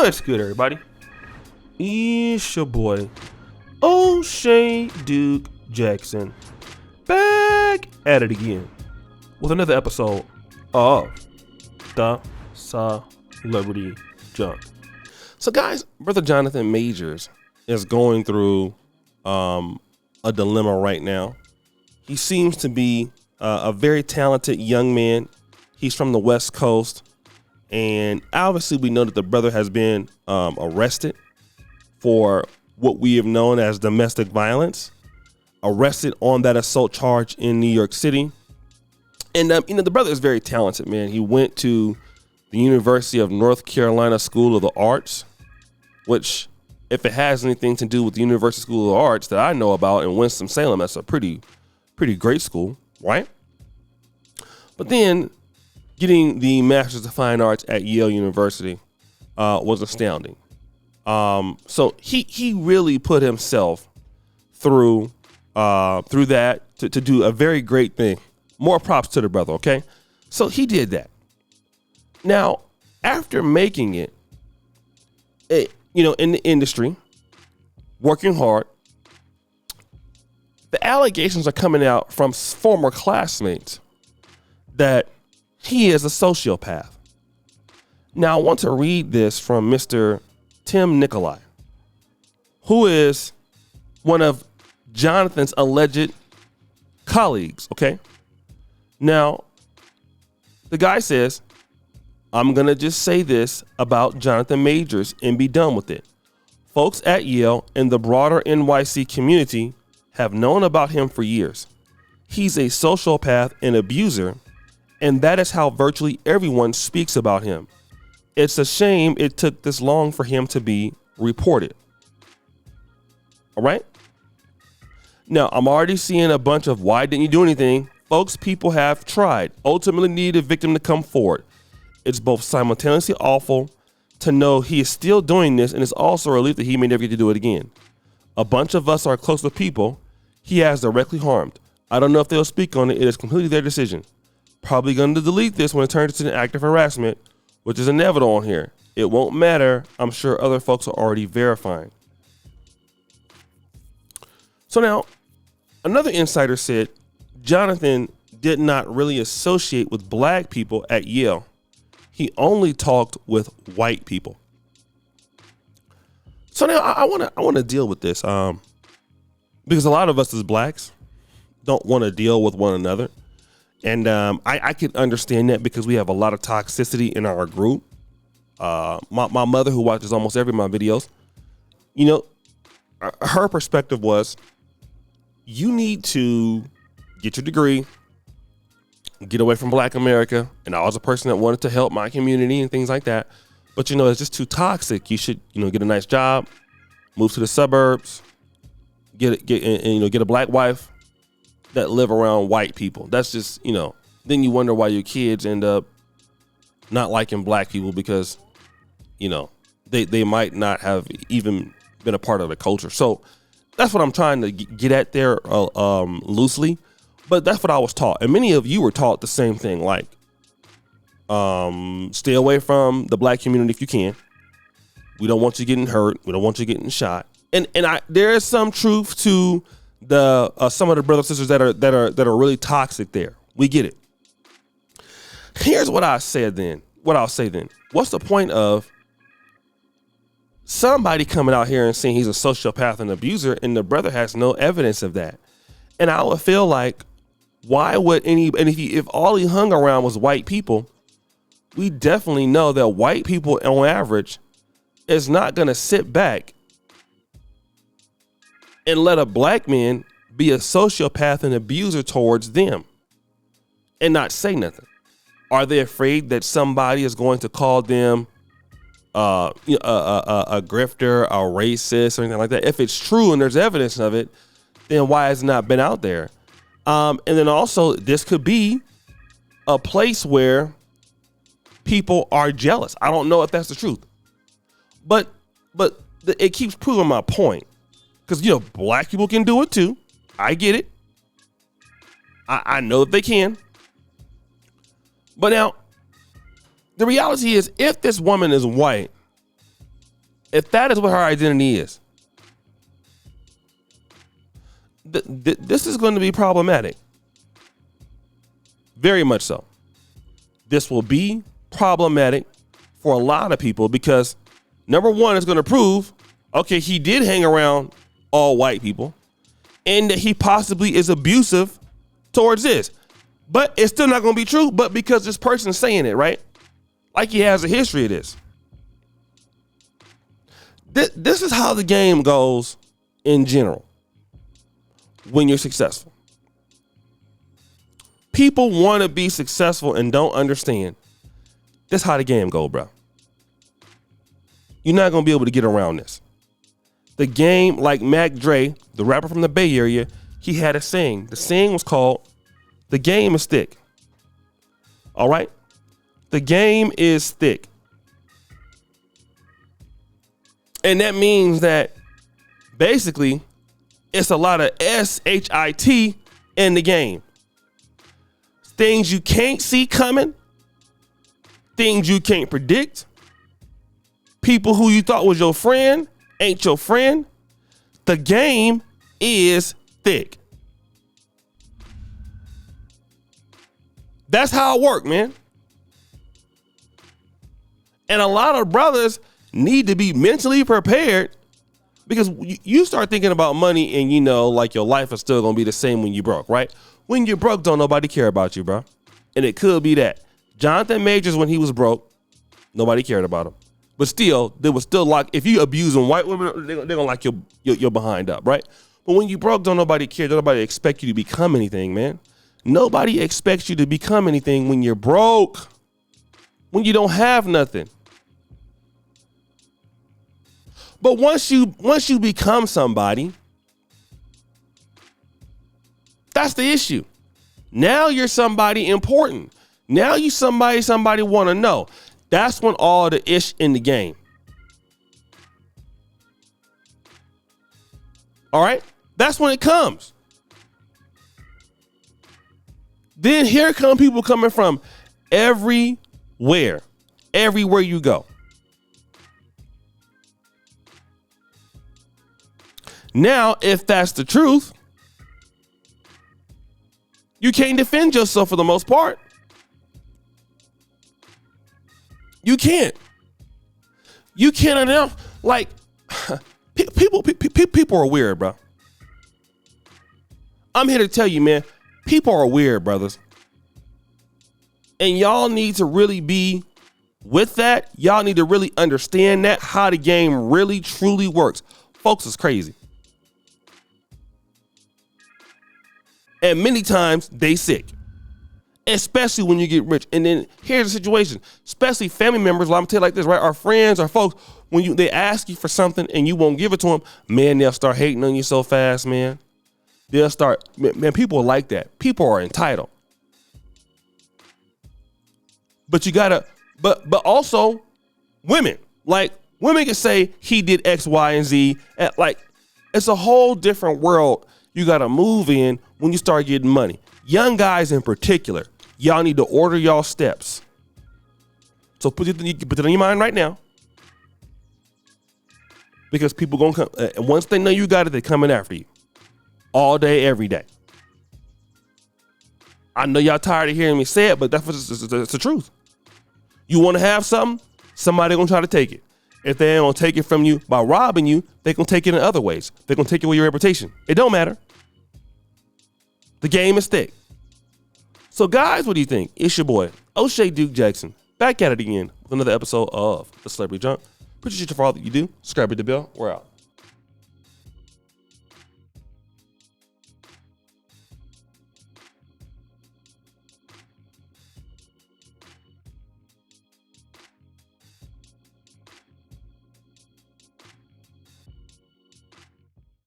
What's good, everybody? It's your boy, O'Shea Duke Jackson, back at it again with another episode of The Celebrity Junk. So, guys, Brother Jonathan Majors is going through a dilemma right now. He seems to be a very talented young man. He's from the West Coast. And obviously, we know that the brother has been arrested for what we have known as domestic violence, arrested on that assault charge in New York City. And, the brother is very talented, man. He went to the University of North Carolina School of the Arts, which, if it has anything to do with the University School of the Arts that I know about in Winston-Salem, that's a pretty great school, right? But then getting the Master's of Fine Arts at Yale University was astounding. So he really put himself through that to do a very great thing. More props to the brother, okay? So he did that. Now, after making it, in the industry, working hard, the allegations are coming out from former classmates that he is a sociopath. Now, I want to read this from Mr. Tim Nicolai, who is one of Jonathan's alleged colleagues, okay? Now, the guy says, I'm going to just say this about Jonathan Majors and be done with it. Folks at Yale and the broader NYC community have known about him for years. He's a sociopath and abuser, and that is how virtually everyone speaks about him. It's a shame it took this long for him to be reported. All right? Now, I'm already seeing a bunch of why didn't you do anything? Folks, people have tried. Ultimately need a victim to come forward. It's both simultaneously awful to know he is still doing this, and it's also a relief that he may never get to do it again. A bunch of us are close with people he has directly harmed. I don't know if they'll speak on it. It is completely their decision. Probably going to delete this when it turns into an act of harassment, which is inevitable on here. It won't matter. I'm sure other folks are already verifying. So now, another insider said Jonathan did not really associate with black people at Yale. He only talked with white people. So now I want to deal with this because a lot of us as blacks don't want to deal with one another. And I can understand that because we have a lot of toxicity in our group. My mother, who watches almost every of my videos, her perspective was, you need to get your degree, get away from Black America. And I was a person that wanted to help my community and things like that. But, it's just too toxic. You should, get a nice job, move to the suburbs, get a black wife that live around white people. That's just, then you wonder why your kids end up not liking black people because, they might not have even been a part of the culture. So that's what I'm trying to get at there loosely. But that's what I was taught. And many of you were taught the same thing, like stay away from the black community if you can. We don't want you getting hurt. We don't want you getting shot. And there is some truth to the some of the brothers and sisters that are really toxic there. We get it. Here's what I'll say then. What's the point of somebody coming out here and saying he's a sociopath and abuser, and the brother has no evidence of that? And I would feel like, why would if all he hung around was white people, we definitely know that white people on average is not going to sit back and let a black man be a sociopath and abuser towards them and not say nothing. Are they afraid that somebody is going to call them a grifter, a racist, or anything like that? If it's true and there's evidence of it, then why has it not been out there? And then also, this could be a place where people are jealous. I don't know if that's the truth, but it keeps proving my point. Because, black people can do it too. I get it. I know that they can. But now, the reality is, if this woman is white, if that is what her identity is, this is going to be problematic. Very much so. This will be problematic for a lot of people because, number one, it's going to prove, okay, he did hang around all white people and that he possibly is abusive towards this. But it's still not going to be true, but because this person's saying it, right? Like he has a history of this. This is how the game goes in general when you're successful. People want to be successful and don't understand. That's how the game go, bro. You're not going to be able to get around this. The game, like Mac Dre, the rapper from the Bay Area, he had a saying. The saying was called, "The game is thick." All right? The game is thick. And that means that basically it's a lot of shit in the game. Things you can't see coming, things you can't predict, people who you thought was your friend ain't your friend. The game is thick. That's how it works, man. And a lot of brothers need to be mentally prepared because you start thinking about money and, you know, like your life is still going to be the same when you broke, right? When you're broke, don't nobody care about you, bro. And it could be that. Jonathan Majors, when he was broke, nobody cared about him. But still, there was still like, if you abusing white women, they're going to like your behind up, right? But when you broke, don't nobody care. Don't nobody expect you to become anything, man. Nobody expects you to become anything when you're broke, when you don't have nothing. But once you become somebody, that's the issue. Now you're somebody important. Now you somebody want to know. That's when all the ish in the game. All right? That's when it comes. Then here come people coming from everywhere you go. Now, if that's the truth, you can't defend yourself for the most part. You can't. You can't enough. Like, people are weird, bro. I'm here to tell you, man, people are weird, brothers. And y'all need to really be with that. Y'all need to really understand that, how the game really, truly works. Folks is crazy. And many times they sick, especially when you get rich. And then here's the situation, especially family members. Well, I'm gonna tell you like this, right? Our friends, our folks, when they ask you for something and you won't give it to them, man, they'll start hating on you so fast, man. They'll start, man, people are like that. People are entitled. But you gotta, but also women, like women can say he did X, Y, and Z. Like it's a whole different world you gotta move in when you start getting money. Young guys in particular, y'all need to order y'all steps. So put it in your mind right now. Because people gonna come, and once they know you got it, they're coming after you. All day, every day. I know y'all tired of hearing me say it, but that's the truth. You wanna have something, somebody gonna try to take it. If they ain't gonna take it from you by robbing you, they gonna take it in other ways. They're gonna take away your reputation. It don't matter. The game is thick. So guys, what do you think? It's your boy, O'Shea Duke Jackson, back at it again with another episode of The Celebrity Junk. Appreciate you for all that you do. Subscribe to the bell. We're out.